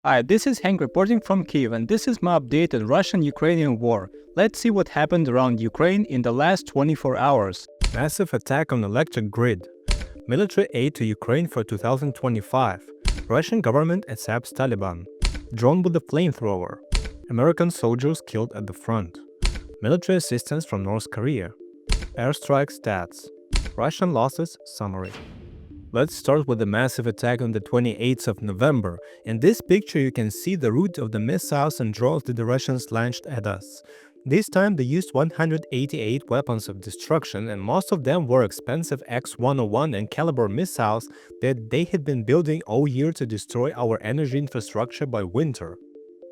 Hi, this is Hank reporting from Kyiv, and this is my update on Russian-Ukrainian war. Let's see what happened around Ukraine in the last 24 hours. Massive attack on electric grid. Military aid to Ukraine for 2025. Russian government accepts Taliban. Drone with a flamethrower. American soldiers killed at the front. Military assistance from North Korea. Airstrike stats. Russian losses summary. Let's start with the massive attack on the 28th of November. In this picture you can see the route of the missiles and drones that the Russians launched at us. This time they used 188 weapons of destruction, and most of them were expensive X-101 and caliber missiles that they had been building all year to destroy our energy infrastructure by winter.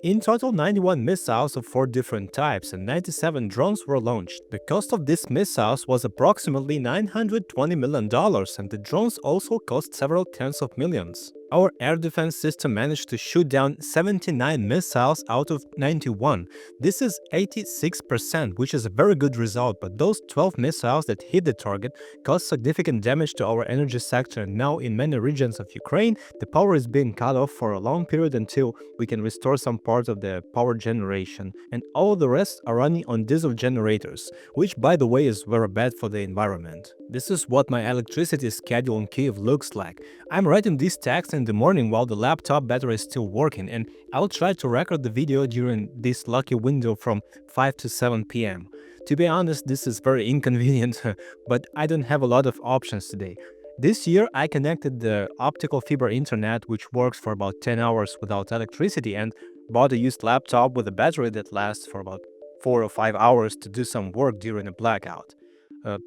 In total, 91 missiles of 4 different types and 97 drones were launched. The cost of these missiles was approximately $920 million, and the drones also cost several tens of millions. Our air defense system managed to shoot down 79 missiles out of 91. This is 86%, which is a very good result, but those 12 missiles that hit the target caused significant damage to our energy sector, and now in many regions of Ukraine, the power is being cut off for a long period until we can restore some part of the power generation, and all the rest are running on diesel generators, which by the way is very bad for the environment. This is what my electricity schedule in Kyiv looks like. I'm writing this text in the morning while the laptop battery is still working, and I'll try to record the video during this lucky window from 5 to 7 p.m. To be honest, this is very inconvenient, but I don't have a lot of options today. This year I connected the optical fiber internet, which works for about 10 hours without electricity, and bought a used laptop with a battery that lasts for about 4 or 5 hours to do some work during a blackout.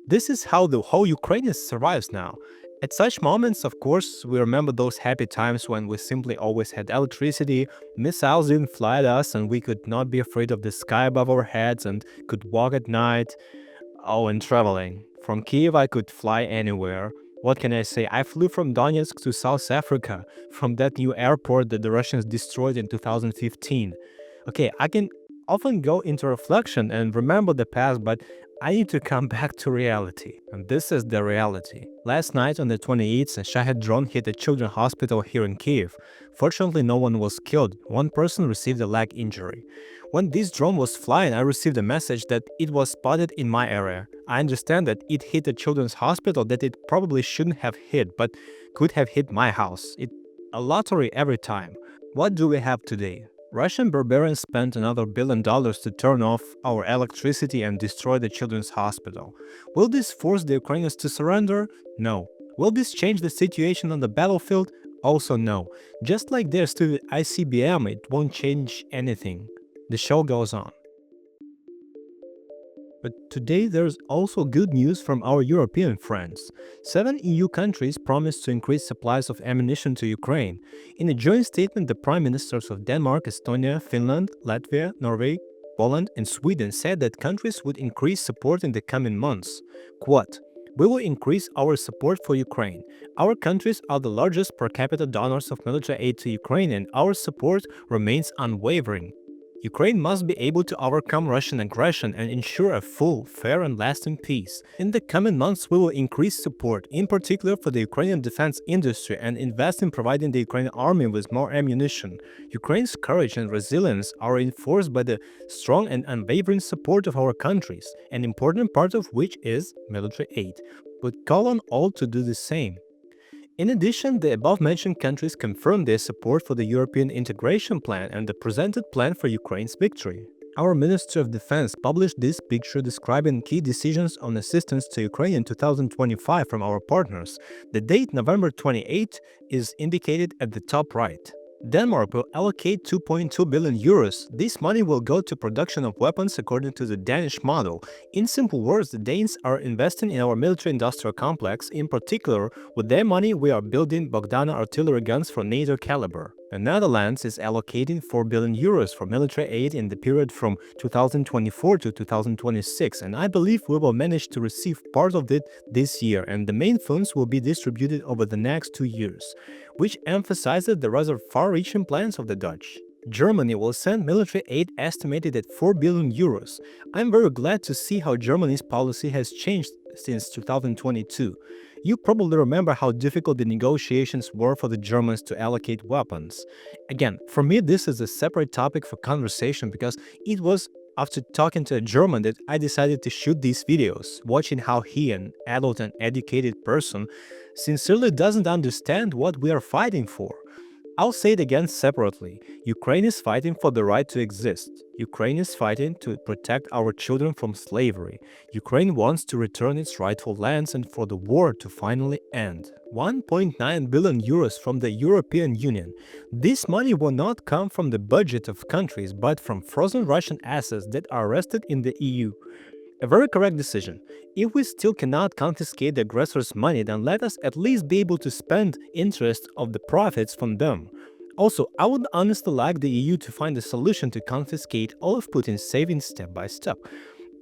This is how the whole Ukraine survives now. At such moments, of course, we remember those happy times when we simply always had electricity, missiles didn't fly at us, and we could not be afraid of the sky above our heads and could walk at night. Oh, and traveling. From Kyiv I could fly anywhere. What can I say? I flew from Donetsk to South Africa, from that new airport that the Russians destroyed in 2015. Okay, I can often go into reflection and remember the past, but I need to come back to reality. And this is the reality. Last night on the 28th, a Shahed drone hit a children's hospital here in Kyiv. Fortunately, no one was killed. One person received a leg injury. When this drone was flying, I received a message that it was spotted in my area. I understand that it hit a children's hospital that it probably shouldn't have hit, but could have hit my house. It's a lottery every time. What do we have today? Russian barbarians spent another $1 billion to turn off our electricity and destroy the children's hospital. Will this force the Ukrainians to surrender? No. Will this change the situation on the battlefield? Also no. Just like there's to the ICBM, it won't change anything. The show goes on. But today there's also good news from our European friends. 7 EU countries promised to increase supplies of ammunition to Ukraine. In a joint statement, the prime ministers of Denmark, Estonia, Finland, Latvia, Norway, Poland and Sweden said that countries would increase support in the coming months. Quote, "We will increase our support for Ukraine. Our countries are the largest per capita donors of military aid to Ukraine, and our support remains unwavering. Ukraine must be able to overcome Russian aggression and ensure a full, fair and lasting peace. In the coming months, we will increase support, in particular for the Ukrainian defense industry, and invest in providing the Ukrainian army with more ammunition. Ukraine's courage and resilience are reinforced by the strong and unwavering support of our countries, an important part of which is military aid. We call on all to do the same." In addition, the above-mentioned countries confirmed their support for the European integration plan and the presented plan for Ukraine's victory. Our Ministry of Defense published this picture describing key decisions on assistance to Ukraine in 2025 from our partners. The date November 28 is indicated at the top right. Denmark will allocate 2.2 billion euros. This money will go to production of weapons according to the Danish model. In simple words, the Danes are investing in our military-industrial complex. In particular, with their money, we are building Bogdana artillery guns for NATO caliber. The Netherlands is allocating 4 billion euros for military aid in the period from 2024 to 2026, and I believe we will manage to receive part of it this year, and the main funds will be distributed over the next 2 years, which emphasizes the rather far-reaching plans of the Dutch. Germany will send military aid estimated at 4 billion euros. I'm very glad to see how Germany's policy has changed since 2022. You probably remember how difficult the negotiations were for the Germans to allocate weapons. Again, for me, this is a separate topic for conversation because it was after talking to a German that I decided to shoot these videos, watching how he, an adult and educated person, sincerely doesn't understand what we are fighting for. I'll say it again separately. Ukraine is fighting for the right to exist. Ukraine is fighting to protect our children from slavery. Ukraine wants to return its rightful lands and for the war to finally end. 1.9 billion euros from the European Union. This money will not come from the budget of countries, but from frozen Russian assets that are rested in the EU. A very correct decision. If we still cannot confiscate the aggressor's money, then let us at least be able to spend interest of the profits from them. Also, I would honestly like the EU to find a solution to confiscate all of Putin's savings step by step.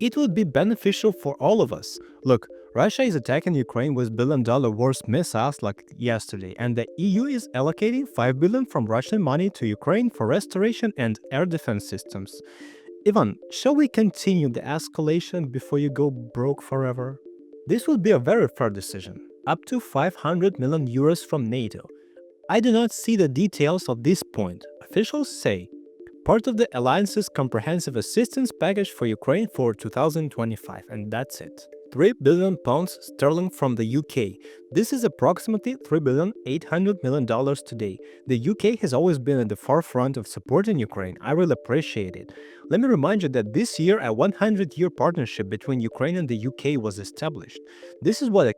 It would be beneficial for all of us. Look, Russia is attacking Ukraine with billion-dollar worth missiles like yesterday, and the EU is allocating 5 billion from Russian money to Ukraine for restoration and air defense systems. Ivan, shall we continue the escalation before you go broke forever? This would be a very fair decision. Up to 500 million euros from NATO. I do not see the details of this point. Officials say part of the alliance's comprehensive assistance package for Ukraine for 2025, and that's it. 3 billion pounds sterling from the UK. This is approximately $3.8 billion today. The UK has always been at the forefront of supporting Ukraine. I really appreciate it. Let me remind you that this year a 100-year partnership between Ukraine and the UK was established. This is what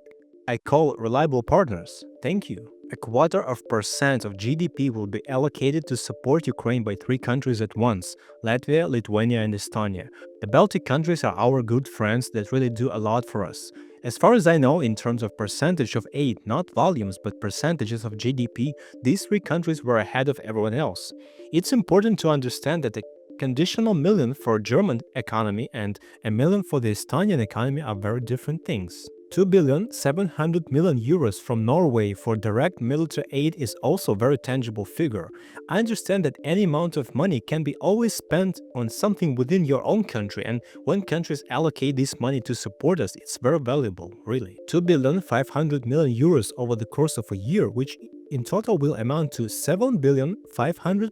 I call reliable partners. Thank you. 0.25% of GDP will be allocated to support Ukraine by 3 countries at once: Latvia, Lithuania, and Estonia. The Baltic countries are our good friends that really do a lot for us. As far as I know, in terms of percentage of aid, not volumes but percentages of GDP, these 3 countries were ahead of everyone else. It's important to understand that the conditional million for German economy and a million for the Estonian economy are very different things. 2.7 billion euros from Norway for direct military aid is also a very tangible figure. I understand that any amount of money can be always spent on something within your own country, and when countries allocate this money to support us, it's very valuable, really. 2.5 billion euros over the course of a year, which in total will amount to 7.5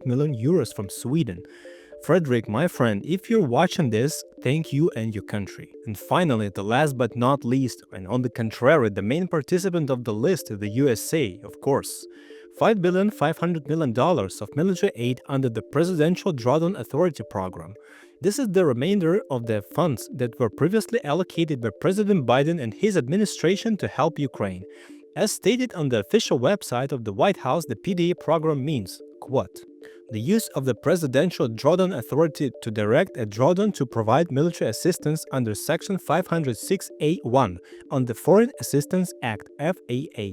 billion euros from Sweden. Frederick, my friend, if you're watching this, thank you and your country. And finally, the last but not least, and on the contrary, the main participant of the list is the USA, of course. $5.5 billion of military aid under the Presidential Drawdown Authority program. This is the remainder of the funds that were previously allocated by President Biden and his administration to help Ukraine. As stated on the official website of the White House, the PDA program means, quote, the use of the Presidential Drawdown Authority to direct a drawdown to provide military assistance under Section 506A1 on the Foreign Assistance Act (FAA)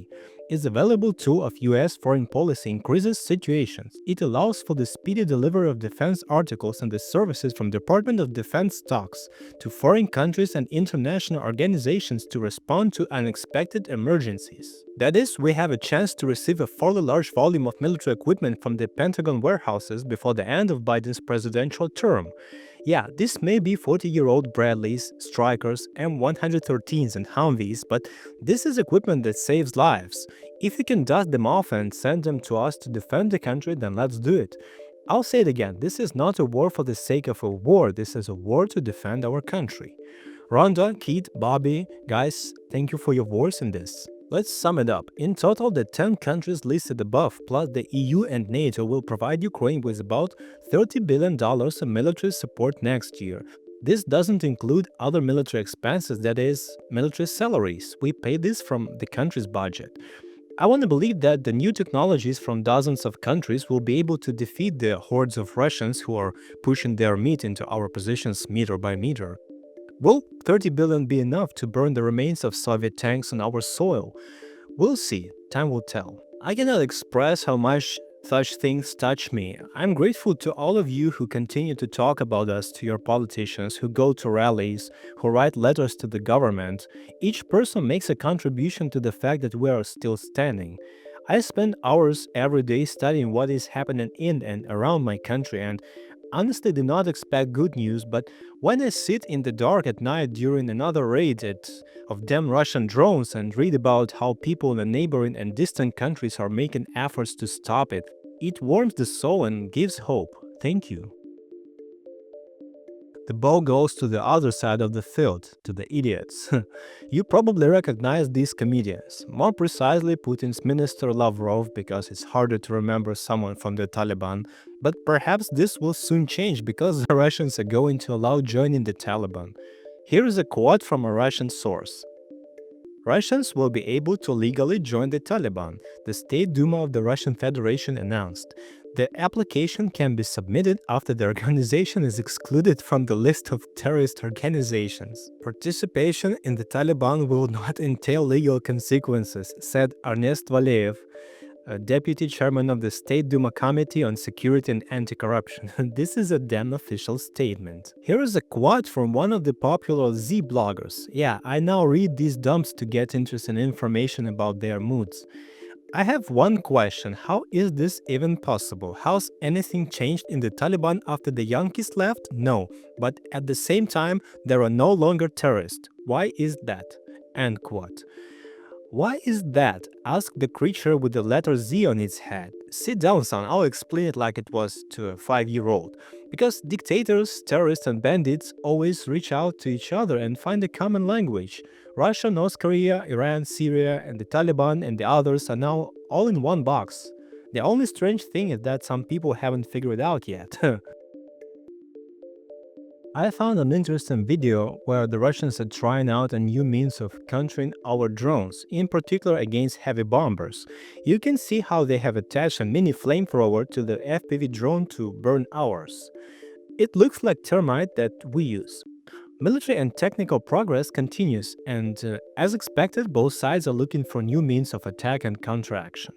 is a valuable tool of U.S. foreign policy in crisis situations. It allows for the speedy delivery of defense articles and the services from Department of Defense stocks to foreign countries and international organizations to respond to unexpected emergencies. That is, we have a chance to receive a fairly large volume of military equipment from the Pentagon warehouses before the end of Biden's presidential term. Yeah, this may be 40-year-old Bradleys, Strykers, M113s and Humvees, but this is equipment that saves lives. If you can dust them off and send them to us to defend the country, then let's do it. I'll say it again, this is not a war for the sake of a war, this is a war to defend our country. Rhonda, Keith, Bobby, guys, thank you for your voice in this. Let's sum it up. In total, the 10 countries listed above, plus the EU and NATO, will provide Ukraine with about $30 billion of military support next year. This doesn't include other military expenses, that is, military salaries. We pay this from the country's budget. I want to believe that the new technologies from dozens of countries will be able to defeat the hordes of Russians who are pushing their meat into our positions meter by meter. Will 30 billion be enough to burn the remains of Soviet tanks on our soil? We'll see. Time will tell. I cannot express how much such things touch me. I'm grateful to all of you who continue to talk about us, to your politicians, who go to rallies, who write letters to the government. Each person makes a contribution to the fact that we are still standing. I spend hours every day studying what is happening in and around my country, and honestly did not expect good news, but when I sit in the dark at night during another raid of damn Russian drones and read about how people in neighboring and distant countries are making efforts to stop it, it warms the soul and gives hope. Thank you. The ball goes to the other side of the field, to the idiots. You probably recognize these comedians, more precisely Putin's Minister Lavrov, because it's harder to remember someone from the Taliban, but perhaps this will soon change because the Russians are going to allow joining the Taliban. Here is a quote from a Russian source. Russians will be able to legally join the Taliban, the State Duma of the Russian Federation announced. The application can be submitted after the organization is excluded from the list of terrorist organizations. Participation in the Taliban will not entail legal consequences, said Ernest Valeev, Deputy Chairman of the State Duma Committee on Security and Anti-Corruption. This is a damn official statement. Here is a quote from one of the popular Z bloggers. Yeah, I now read these dumps to get interesting information about their moods. I have one question. How is this even possible? How's anything changed in the Taliban after the Yankees left? No. But at the same time, there are no longer terrorists. Why is that? End quote. Why is that? Asked the creature with the letter Z on its head. Sit down, son, I'll explain it like it was to a 5-year-old. Because dictators, terrorists, and bandits always reach out to each other and find a common language. Russia, North Korea, Iran, Syria, and the Taliban and the others are now all in one box. The only strange thing is that some people haven't figured it out yet. I found an interesting video where the Russians are trying out a new means of countering our drones, in particular against heavy bombers. You can see how they have attached a mini flamethrower to the FPV drone to burn ours. It looks like termite that we use. Military and technical progress continues, and as expected, both sides are looking for new means of attack and counteraction.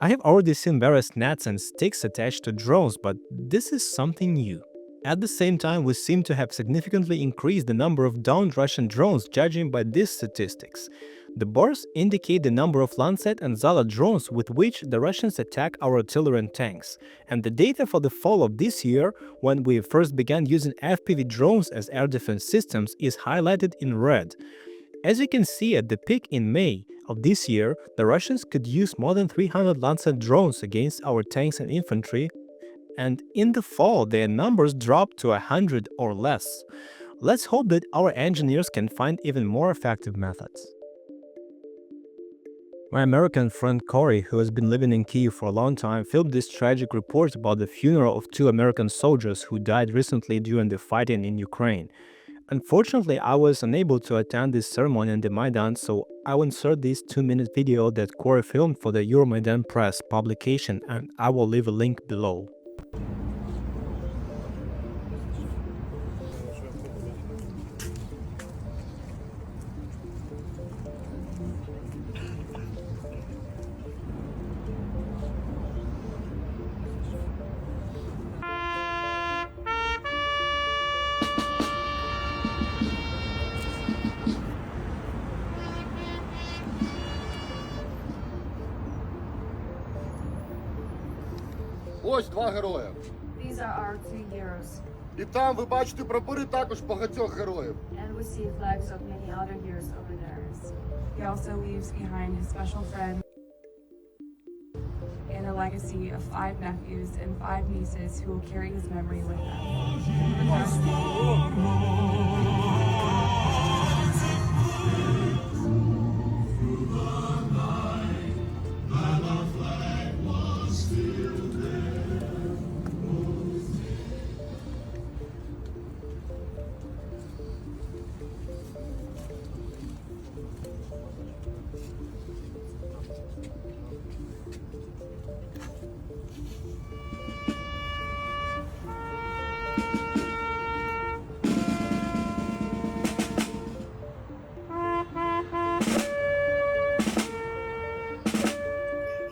I have already seen various nets and sticks attached to drones, but this is something new. At the same time, we seem to have significantly increased the number of downed Russian drones, judging by these statistics. The bars indicate the number of Lancet and Zala drones with which the Russians attack our artillery and tanks, and the data for the fall of this year, when we first began using FPV drones as air defense systems, is highlighted in red. As you can see, at the peak in May of this year, the Russians could use more than 300 Lancet drones against our tanks and infantry, and in the fall their numbers dropped to 100 or less. Let's hope that our engineers can find even more effective methods. My American friend Corey, who has been living in Kyiv for a long time, filmed this tragic report about the funeral of 2 American soldiers who died recently during the fighting in Ukraine. Unfortunately, I was unable to attend this ceremony in the Maidan, so I will insert this 2-minute video that Corey filmed for the Euromaidan Press publication, and I will leave a link below. Ось 2 героя. These are our 2 heroes, І там ви бачите прапори також багатьох героїв. and we see flags of many other heroes over there. He also leaves behind his special friend and a legacy of 5 nephews and 5 nieces who will carry his memory with them.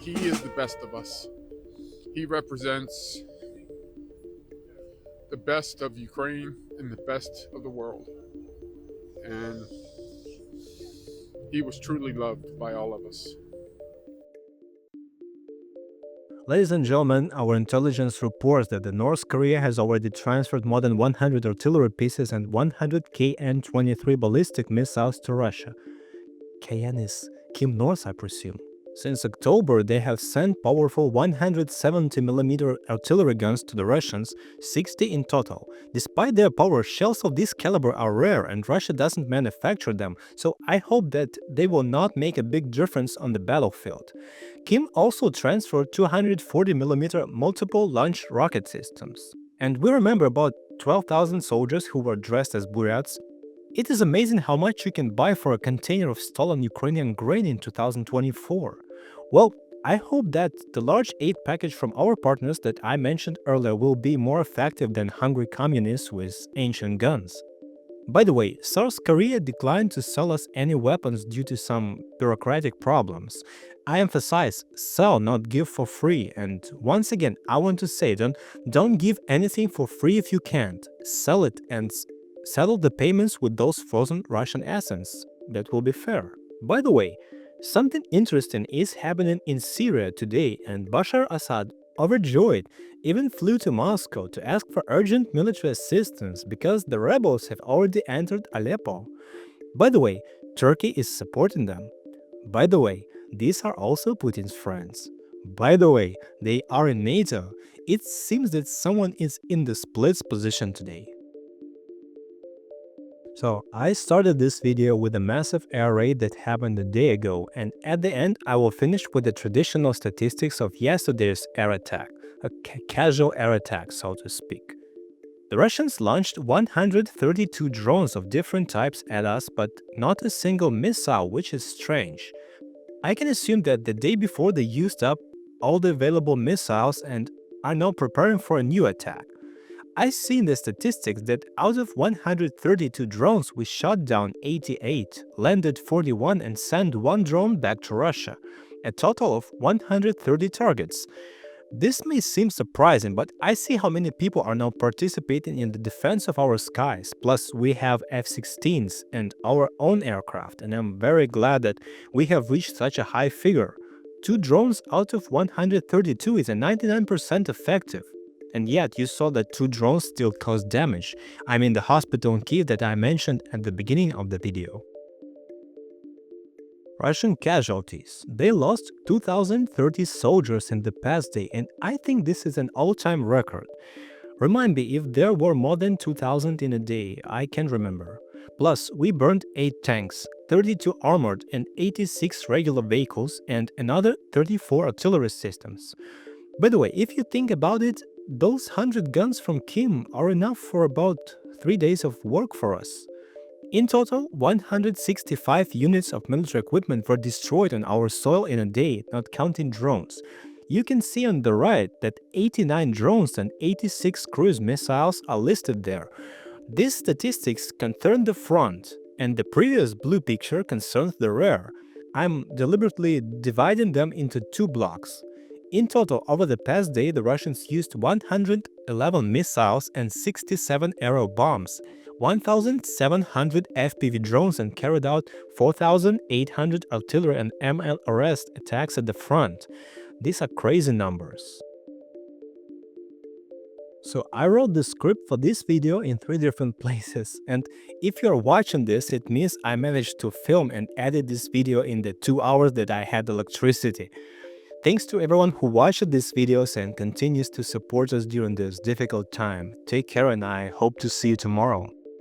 He is the best of us. He represents the best of Ukraine and the best of the world. And he was truly loved by all of us. Ladies and gentlemen, our intelligence reports that the North Korea has already transferred more than 100 artillery pieces and 100 KN-23 ballistic missiles to Russia. KN is Kim North, I presume. Since October, they have sent powerful 170mm artillery guns to the Russians, 60 in total. Despite their power, shells of this caliber are rare and Russia doesn't manufacture them, so I hope that they will not make a big difference on the battlefield. Kim also transferred 240mm multiple launch rocket systems. And we remember about 12,000 soldiers who were dressed as Buryats. It is amazing how much you can buy for a container of stolen Ukrainian grain in 2024. Well, I hope that the large aid package from our partners that I mentioned earlier will be more effective than hungry communists with ancient guns. By the way, South Korea declined to sell us any weapons due to some bureaucratic problems. I emphasize, sell, not give for free. And once again, I want to say, don't give anything for free if you can't. Sell it and settle the payments with those frozen Russian assets. That will be fair. By the way, something interesting is happening in Syria today, and Bashar Assad, overjoyed, even flew to Moscow to ask for urgent military assistance because the rebels have already entered Aleppo. By the way, Turkey is supporting them. By the way, these are also Putin's friends. By the way, they are in NATO. It seems that someone is in the splits position today. So I started this video with a massive air raid that happened a day ago, and at the end I will finish with the traditional statistics of yesterday's air attack, a casual air attack, so to speak. The Russians launched 132 drones of different types at us, but not a single missile, which is strange. I can assume that the day before they used up all the available missiles and are now preparing for a new attack. I see in the statistics that out of 132 drones, we shot down 88, landed 41 and sent 1 drone back to Russia, a total of 130 targets. This may seem surprising, but I see how many people are now participating in the defense of our skies, plus we have F-16s and our own aircraft, and I'm very glad that we have reached such a high figure. 2 drones out of 132 is a 99% effective. And yet, you saw that 2 drones still caused damage. I mean the hospital in Kyiv that I mentioned at the beginning of the video. Russian casualties. They lost 2,030 soldiers in the past day, and I think this is an all-time record. Remind me if there were more than 2,000 in a day, I can't remember. Plus, we burned 8 tanks, 32 armored and 86 regular vehicles, and another 34 artillery systems. By the way, if you think about it, those 100 guns from Kim are enough for about 3 days of work for us. In total, 165 units of military equipment were destroyed on our soil in a day, not counting drones. You can see on the right that 89 drones and 86 cruise missiles are listed there. These statistics concern the front, and the previous blue picture concerns the rear. I'm deliberately dividing them into 2 blocks. In total, over the past day, the Russians used 111 missiles and 67 aero bombs, 1,700 FPV drones, and carried out 4,800 artillery and MLRS attacks at the front. These are crazy numbers. So I wrote the script for this video in 3 different places, and if you're watching this, it means I managed to film and edit this video in the 2 hours that I had electricity. Thanks to everyone who watched these videos and continues to support us during this difficult time. Take care, and I hope to see you tomorrow.